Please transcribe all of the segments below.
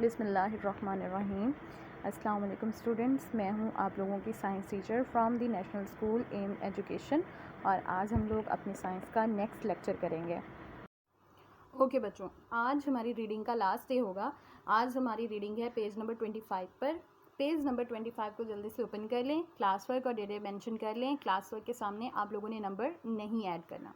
बिस्मिल्लाहिर्रहमानिर्रहीम। अस्सलाम वालेकुम स्टूडेंट्स, मैं हूं आप लोगों की science teacher from the national school M education और आज हम लोग अपने साइंस का नेक्स्ट लेक्चर करेंगे। ओके बच्चों, आज हमारी रीडिंग का लास्ट डे होगा। आज हमारी रीडिंग है पेज नंबर 25 पर। पेज नंबर 25 को जल्दी से ओपन कर लें, क्लास वर्क और डेट मेंशन कर लें। क्लास वर्क के सामने आप लोगों ने नंबर नहीं ऐड करना।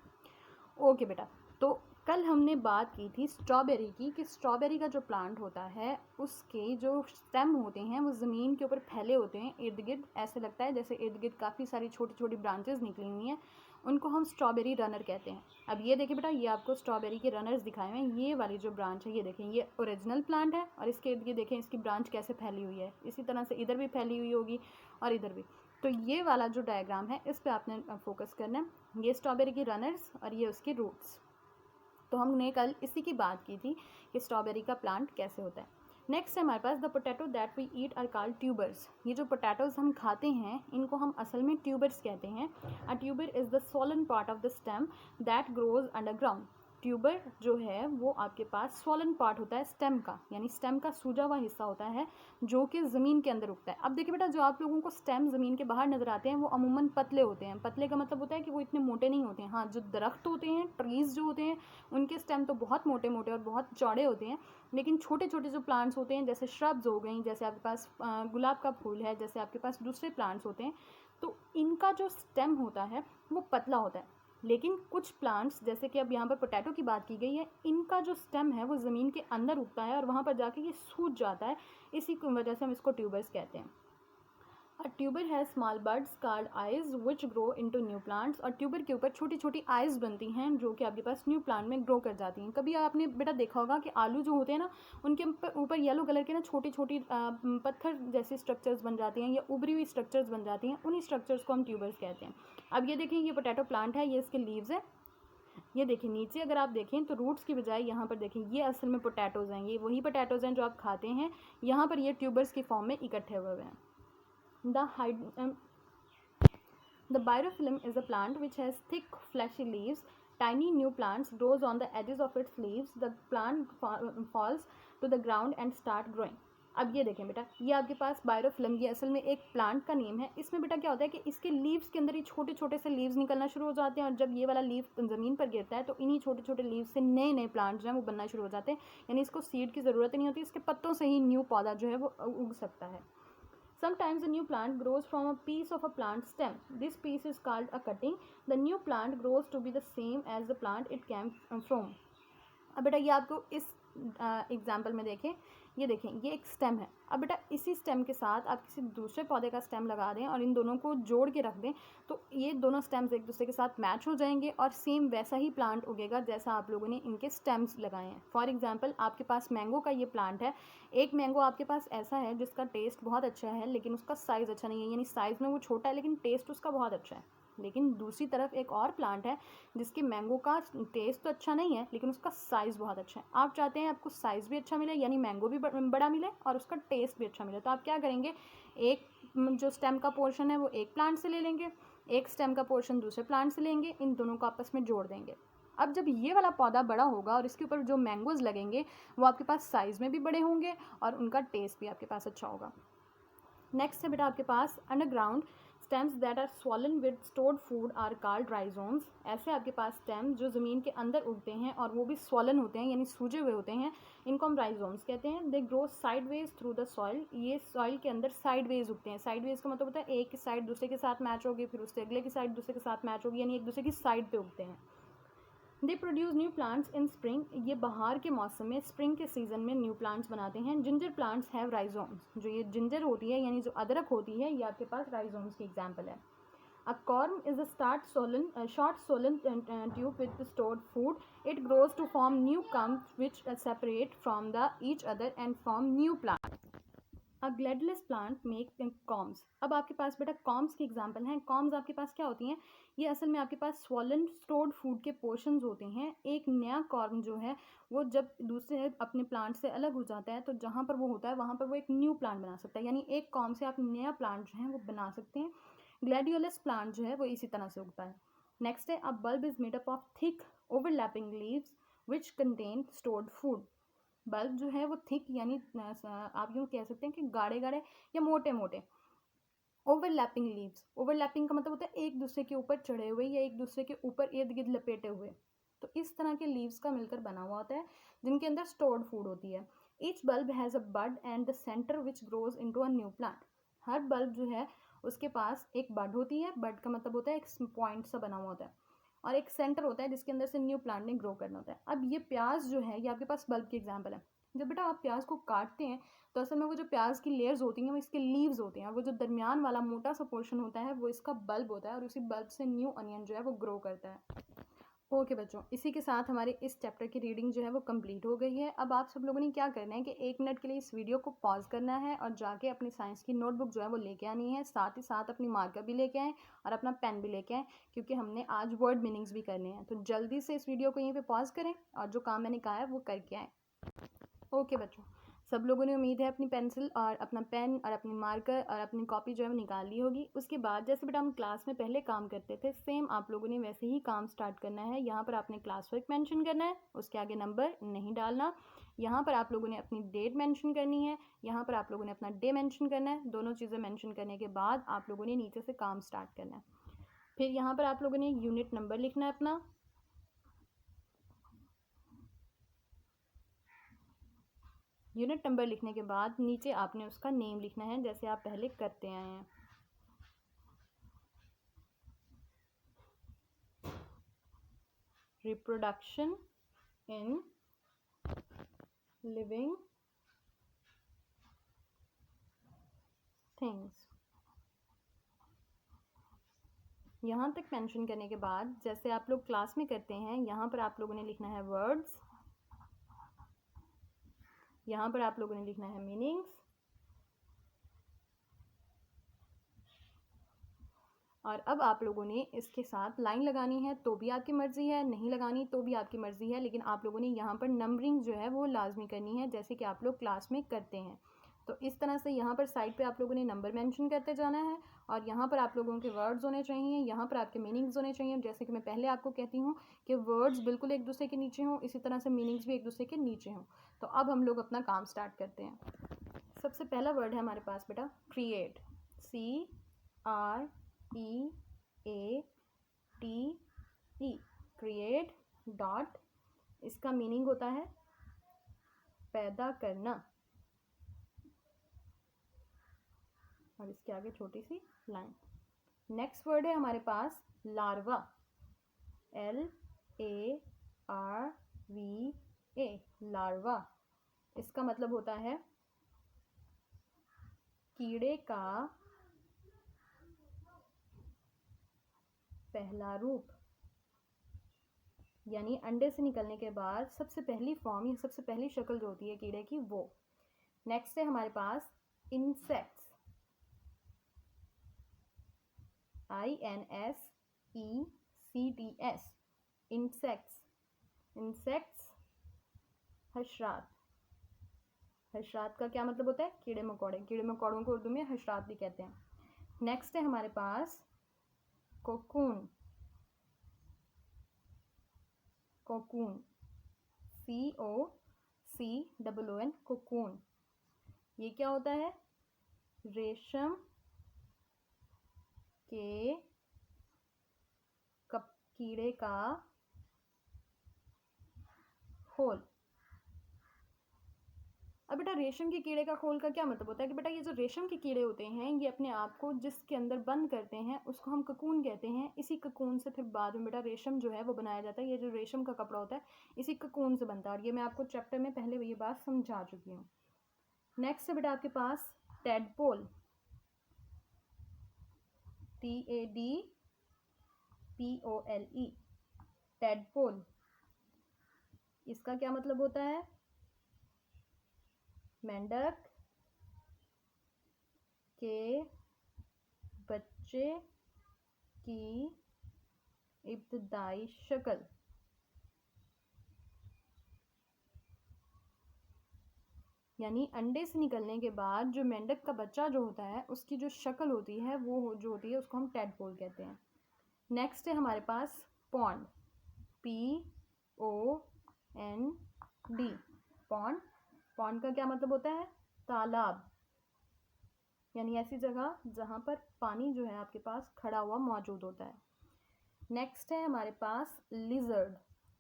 ओके बेटा, तो कल हमने बात की थी स्ट्रॉबेरी की कि स्ट्रॉबेरी का जो प्लांट होता है उसके जो स्टेम होते हैं वो ज़मीन के ऊपर फैले होते हैं इर्द गिर्द। ऐसे लगता है जैसे इर्द गिर्द काफ़ी सारी छोटी छोटी ब्रांचेस निकली हुई हैं, उनको हम स्ट्रॉबेरी रनर कहते हैं। अब ये देखिए बेटा, ये आपको स्ट्रॉबेरी के रनर्स दिखाए हुए हैं। ये वाली जो ब्रांच है ये देखें, ये ओरिजिनल प्लांट है और इसके इर्द गिर्द देखें इसकी ब्रांच कैसे फैली हुई है। इसी तरह से इधर भी फैली हुई होगी और इधर भी। तो ये वाला जो डायग्राम है इस पर आपने फोकस करना है। ये स्ट्रॉबेरी की रनर्स और ये उसकी रूट्स। तो हमने कल इसी की बात की थी कि स्ट्रॉबेरी का प्लांट कैसे होता है। नेक्स्ट है हमारे पास the potato that we eat are called tubers. ये जो पोटैटोज हम खाते हैं इनको हम असल में ट्यूबर्स कहते हैं। A tuber is the swollen part of the stem that grows underground. Tuber जो है वो आपके पास स्वॉलन पार्ट होता है स्टेम का, यानी स्टेम का सूजा हुआ हिस्सा होता है जो कि ज़मीन के अंदर उगता है। अब देखिए बेटा, जो आप लोगों को स्टेम ज़मीन के बाहर नज़र आते हैं वो अमूमन पतले होते हैं। पतले का मतलब होता है कि वो इतने मोटे नहीं होते हैं। हाँ, जो दरख्त होते हैं, ट्रीज़ जो होते हैं, उनके स्टेम तो बहुत मोटे मोटे और बहुत चौड़े होते हैं। लेकिन छोटे छोटे जो प्लांट्स होते हैं, जैसे श्रब्स हो गई, जैसे आपके पास गुलाब का फूल है, जैसे आपके पास दूसरे प्लांट्स होते हैं, तो इनका जो स्टेम होता है वो पतला होता है। लेकिन कुछ प्लांट्स, जैसे कि अब यहाँ पर पोटैटो की बात की गई है, इनका जो स्टेम है वो ज़मीन के अंदर उगता है और वहाँ पर जाके ये सूज जाता है। इसी की वजह से हम इसको ट्यूबर्स कहते हैं। A tuber has small buds called eyes which grow into new plants। और ट्यूबर के ऊपर छोटी छोटी आइज बनती हैं जो कि आपके पास न्यू प्लांट में ग्रो कर जाती हैं। कभी आपने बेटा देखा होगा कि आलू जो होते हैं ना, उनके ऊपर येलो कलर के ना छोटी छोटी पत्थर जैसी स्ट्रक्चर्स बन जाती हैं या उभरी हुई स्ट्रक्चर्स बन जाती हैं। उन्हीं स्ट्रक्चर्स को हम ट्यूबर्स कहते हैं। अब ये देखें, ये पोटैटो प्लांट है, ये इसके लीव्स है। ये देखिए नीचे अगर आप देखें तो रूट्स की बजाय यहाँ पर देखें ये असल में पोटैटोज हैं। ये वही पोटैटोज हैं जो आप खाते हैं। यहाँ पर ये ट्यूबर्स की फॉर्म में इकट्ठे हुए हैं। The birophyllum is a plant which has thick fleshy leaves. Tiny new plants grows on the edges of its leaves. The plant falls to the ground and start growing. अब ये देखें बेटा, ये आपके पास बायोफिल्म, ये असल में एक प्लांट का नेम है। इसमें बेटा क्या होता है कि इसके लीव्स के अंदर ही छोटे छोटे से लीव्स निकलना शुरू हो जाते हैं और जब ये वाला लीव ज़मीन पर गिरता है तो इन्हीं छोटे छोटे लीव से नए नए प्लांट जो हैं वो बनना शुरू हो जाते हैं। यानी इसको सीड की ज़रूरत नहीं होती, इसके पत्तों से ही न्यू पौधा जो है वो उग सकता है। Sometimes a new plant grows from a piece of a plant stem. This piece is called a cutting. The new plant grows to be the same as the plant it came from. अब बेटा ये आपको इस example में देखें, ये देखें ये एक स्टेम है। अब बेटा इसी स्टेम के साथ आप किसी दूसरे पौधे का स्टेम लगा दें और इन दोनों को जोड़ के रख दें तो ये दोनों स्टेम्स एक दूसरे के साथ मैच हो जाएंगे और सेम वैसा ही प्लांट उगेगा जैसा आप लोगों ने इनके स्टेम्स लगाए हैं। फॉर एग्जांपल आपके पास मैंगो का ये प्लांट है। एक मैंगो आपके पास ऐसा है जिसका टेस्ट बहुत अच्छा है लेकिन उसका साइज़ अच्छा नहीं है, यानी साइज़ में वो छोटा है लेकिन टेस्ट उसका बहुत अच्छा है। लेकिन दूसरी तरफ एक और प्लांट है जिसके मैंगो का टेस्ट तो अच्छा नहीं है लेकिन उसका साइज़ बहुत अच्छा है। आप चाहते हैं आपको साइज़ भी अच्छा मिले, यानी मैंगो भी बड़ा मिले और उसका टेस्ट भी अच्छा मिले, तो आप क्या करेंगे, एक जो स्टेम का पोर्शन है वो एक प्लांट से ले लेंगे, एक स्टेम का पोर्शन दूसरे प्लांट से लेंगे, इन दोनों को आपस में जोड़ देंगे। अब जब ये वाला पौधा बड़ा होगा और इसके ऊपर जो मैंगोज लगेंगे वो आपके पास साइज़ में भी बड़े होंगे और उनका टेस्ट भी आपके पास अच्छा होगा। नेक्स्ट है बेटा आपके पास underground stems that are swollen with stored food are called rhizomes. ऐसे आपके पास स्टेम जो ज़मीन के अंदर उगते हैं और वो भी स्वॉलन होते हैं यानी सूजे हुए होते हैं, इनको हम राइजोम्स कहते हैं। They grow sideways through the soil. ये सॉइल के अंदर साइडवेज उगते हैं। साइडवेज का मतलब होता है एक की साइड दूसरे के साथ मैच होगी, फिर उससे अगले की साइड दूसरे के साथ मैच होगी, यानी एक दूसरे की साइड पे उगते हैं। They produce new plants in spring. ये बाहर के मौसम में, स्प्रिंग के सीजन में न्यू प्लांट्स बनाते हैं। Ginger plants have rhizomes. जो ये जिंजर होती है यानी जो अदरक होती है ये आपके पास राइजोम्स की एग्जाम्पल है। A corm is a short swollen tube with stored food. It grows to form new combs which separate from each other and form new plants. A glandless plant make combs. अब आपके पास बेटा corms की example हैं। Corms आपके पास क्या होती हैं, ये असल में आपके पास स्वॉलन स्टोर्ड फूड के पोर्शंस होते हैं। एक नया कॉर्म जो है वो जब दूसरे अपने प्लांट से अलग हो जाता है तो जहाँ पर वो होता है वहाँ पर वो एक न्यू प्लांट बना सकता है, यानी एक कॉम से आप नया प्लांट जो है वो बना सकते हैं। ग्लैडियोलस प्लांट जो है वो इसी तरह से उगता है। नेक्स्ट है अ bulb is made up of thick overlapping leaves which contain stored food. Bulb जो है वो थिक यानी आप यूँ कह सकते हैं कि गाढ़े गाढ़े या मोटे मोटे। ओवरलैपिंग लीव्स, ओवरलैपिंग का मतलब होता है एक दूसरे के ऊपर चढ़े हुए या एक दूसरे के ऊपर इर्द गिर्द लपेटे हुए। तो इस तरह के लीव्स का मिलकर बना हुआ होता है जिनके अंदर स्टोर्ड फूड होती है। Each bulb has a bud and the centre which grows into a new plant. हर बल्ब जो है उसके पास एक बड होती है, बड का मतलब होता है एक पॉइंट सा बना हुआ होता है, और एक सेंटर होता है जिसके अंदर से न्यू प्लांट ने ग्रो करना होता है। अब ये प्याज जो है ये आपके पास बल्ब की एग्जाम्पल है। जब बेटा आप प्याज को काटते हैं तो असल में वो जो प्याज की लेयर्स होती हैं वो इसके लीव्स होते हैं, और वो जो दरमियान वाला मोटा सा पोर्शन होता है वो इसका बल्ब होता है, और उसी बल्ब से न्यू अनियन जो है वो ग्रो करता है। ओके बच्चों, इसी के साथ हमारे इस चैप्टर की रीडिंग जो है वो कंप्लीट हो गई है। अब आप सब लोगों ने क्या करना है कि 1 मिनट के लिए इस वीडियो को पॉज करना है और जाके अपनी साइंस की नोटबुक जो है वो लेके आनी है, साथ ही साथ अपनी मार्कर भी लेके आएँ और अपना पेन भी लेके आएँ, क्योंकि हमने आज वर्ड मीनिंग्स भी करने हैं। तो जल्दी से इस वीडियो को यहीं पर पॉज करें और जो काम मैंने कहा है वो करके आएँ। ओके बच्चों, सब लोगों ने उम्मीद है अपनी पेंसिल और अपना पेन और अपनी मार्कर और अपनी कॉपी जो है वो निकाल ली होगी। उसके बाद जैसे बेटा हम क्लास में पहले काम करते थे, सेम आप लोगों ने वैसे ही काम स्टार्ट करना है। यहाँ पर आपने क्लास वर्क मेंशन करना है, उसके आगे नंबर नहीं डालना। यहाँ पर आप लोगों ने अपनी डेट मेंशन करनी है, यहाँ पर आप लोगों ने अपना डे मेंशन करना है। दोनों चीज़ें मेंशन करने के बाद आप लोगों ने नीचे से काम स्टार्ट करना है। फिर यहाँ पर आप लोगों ने यूनिट नंबर लिखना है अपना। यूनिट नंबर लिखने के बाद नीचे आपने उसका नेम लिखना है जैसे आप पहले करते आए हैं। Reproduction in living things. यहाँ तक मेंशन करने के बाद जैसे आप लोग क्लास में करते हैं, यहाँ पर आप लोगों ने लिखना है वर्ड्स, यहाँ पर आप लोगों ने लिखना है मीनिंग्स, और अब आप लोगों ने इसके साथ लाइन लगानी है तो भी आपकी मर्ज़ी है, नहीं लगानी तो भी आपकी मर्ज़ी है, लेकिन आप लोगों ने यहाँ पर नंबरिंग जो है वो लाजमी करनी है जैसे कि आप लोग क्लास में करते हैं। तो इस तरह से यहाँ पर साइड पे आप लोगों ने नंबर मेंशन करते जाना है, और यहाँ पर आप लोगों के वर्ड्स होने चाहिए, यहाँ पर आपके मीनिंग्स होने चाहिए। जैसे कि मैं पहले आपको कहती हूँ कि वर्ड्स बिल्कुल एक दूसरे के नीचे हों, इसी तरह से मीनिंग्स भी एक दूसरे के नीचे हों। तो अब हम लोग अपना काम स्टार्ट करते हैं। सबसे पहला वर्ड है हमारे पास बेटा क्रिएट, CREATE, क्रिएट डॉट, इसका मीनिंग होता है पैदा करना, और इसके आगे छोटी सी लाइन। नेक्स्ट वर्ड है हमारे पास लार्वा, LARVA, लार्वा। इसका मतलब होता है कीड़े का पहला रूप, यानी अंडे से निकलने के बाद सबसे पहली फॉर्म या सबसे पहली शक्ल जो होती है कीड़े की, वो। नेक्स्ट है हमारे पास इंसेक्ट्स, INSECTS, इंसेक्ट्स। इंसेक्ट्स हशरात, हशरात का क्या मतलब होता है कीड़े मकोड़े, कीड़े मकोड़ों को उर्दू में हशरात भी कहते हैं। नेक्स्ट है हमारे पास कोकून, कोकून, COCOON, कोकून। ये क्या होता है, रेशम के कीड़े का खोल। अब बेटा रेशम के कीड़े का खोल का क्या मतलब होता है कि बेटा ये जो रेशम के कीड़े होते हैं ये अपने आप को जिसके अंदर बंद करते हैं उसको हम ककून कहते हैं। इसी ककून से फिर बाद में बेटा रेशम जो है वो बनाया जाता है। ये जो रेशम का कपड़ा होता है इसी ककून से बनता है, और ये मैं आपको चैप्टर में पहले ये बात समझा चुकी हूँ। नेक्स्ट है बेटा आपके पास टैडपोल, TADPOLE, टैडपोल। इसका क्या मतलब होता है, मेंढक के बच्चे की इब्तदाई शक्ल। यानी अंडे से निकलने के बाद जो मेंढक का बच्चा जो होता है उसकी जो शक्ल होती है वो जो होती है उसको हम टैडपोल कहते हैं। नेक्स्ट है हमारे पास पॉन्ड, POND, पॉन्ड। पॉन्ड का क्या मतलब होता है? तालाब, यानी ऐसी जगह जहाँ पर पानी जो है आपके पास खड़ा हुआ मौजूद होता है। नेक्स्ट है हमारे पास लिजर्ड,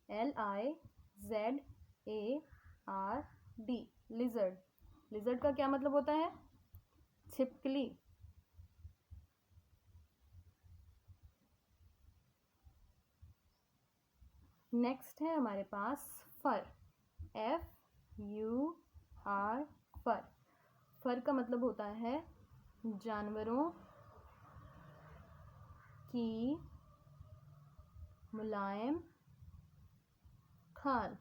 LIZARD, लिजर्ड। लिजर्ड का क्या मतलब होता है? छिपकली। नेक्स्ट है हमारे पास फर, FUR, फर। फर का मतलब होता है जानवरों की मुलायम खाल,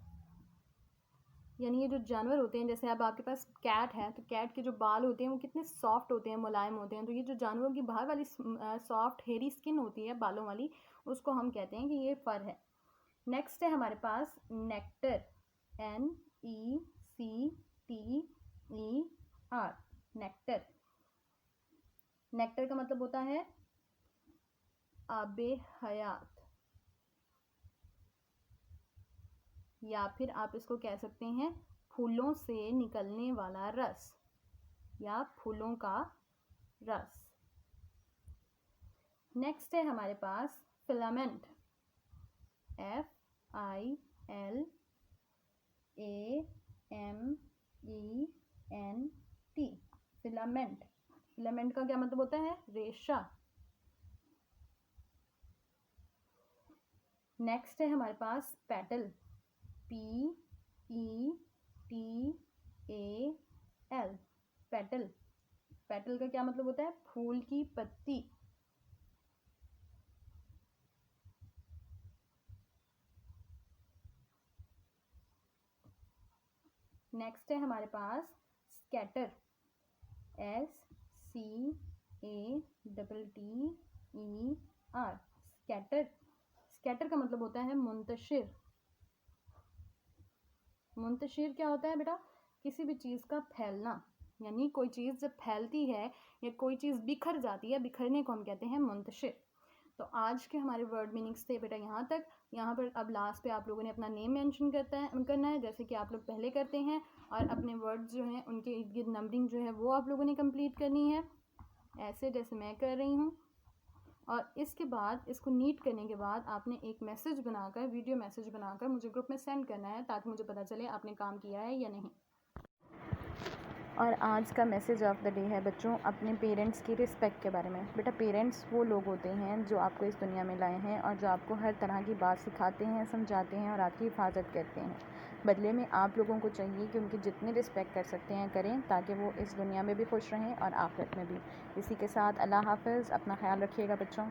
यानी ये जो जानवर होते हैं, जैसे अब आपके पास कैट है तो कैट के जो बाल होते हैं वो कितने सॉफ्ट होते हैं, मुलायम होते हैं। तो ये जो जानवरों की बाहर वाली सॉफ्ट हेरी स्किन होती है बालों वाली, उसको हम कहते हैं कि ये फर है। नेक्स्ट है हमारे पास नेक्टर, NECTER, नेक्टर। नेक्टर का मतलब होता है आबे हयात, या फिर आप इसको कह सकते हैं फूलों से निकलने वाला रस या फूलों का रस। नेक्स्ट है हमारे पास फिलामेंट, FILAMENT, फिलामेंट। फिलामेंट का क्या मतलब होता है? रेशा। नेक्स्ट है हमारे पास पेटल, PETAL, पेटल। पेटल का क्या मतलब होता है? फूल की पत्ती। नेक्स्ट है हमारे पास स्कैटर, SCATTER, स्कैटर। स्कैटर का मतलब होता है मुंतशिर। मुंतशिर क्या होता है बेटा? किसी भी चीज़ का फैलना, यानी कोई चीज़ जब फैलती है या कोई चीज़ बिखर जाती है, बिखरने को हम कहते हैं मुंतशिर। तो आज के हमारे वर्ड मीनिंग्स थे बेटा यहाँ तक। यहाँ पर अब लास्ट पे आप लोगों ने अपना नेम मेंशन करना है, जैसे कि आप लोग पहले करते हैं, और अपने वर्ड्स जो हैं उनके इर्द गिर्द नंबरिंग जो है वो आप लोगों ने कंप्लीट करनी है, ऐसे जैसे मैं कर रही हूँ। और इसके बाद इसको नीट करने के बाद आपने एक मैसेज बनाकर, वीडियो मैसेज बनाकर मुझे ग्रुप में सेंड करना है, ताकि मुझे पता चले आपने काम किया है या नहीं। और आज का मैसेज ऑफ द डे है बच्चों अपने पेरेंट्स की रिस्पेक्ट के बारे में। बेटा पेरेंट्स वो लोग होते हैं जो आपको इस दुनिया में लाए हैं और जो आपको हर तरह की बात सिखाते हैं, समझाते हैं और आपकी हिफाजत करते हैं। बदले में आप लोगों को चाहिए कि उनकी जितनी रिस्पेक्ट कर सकते हैं करें, ताकि वो इस दुनिया में भी खुश रहें और आखिरत में भी। इसी के साथ अल्लाह हाफ़िज़, अपना ख्याल रखिएगा बच्चों।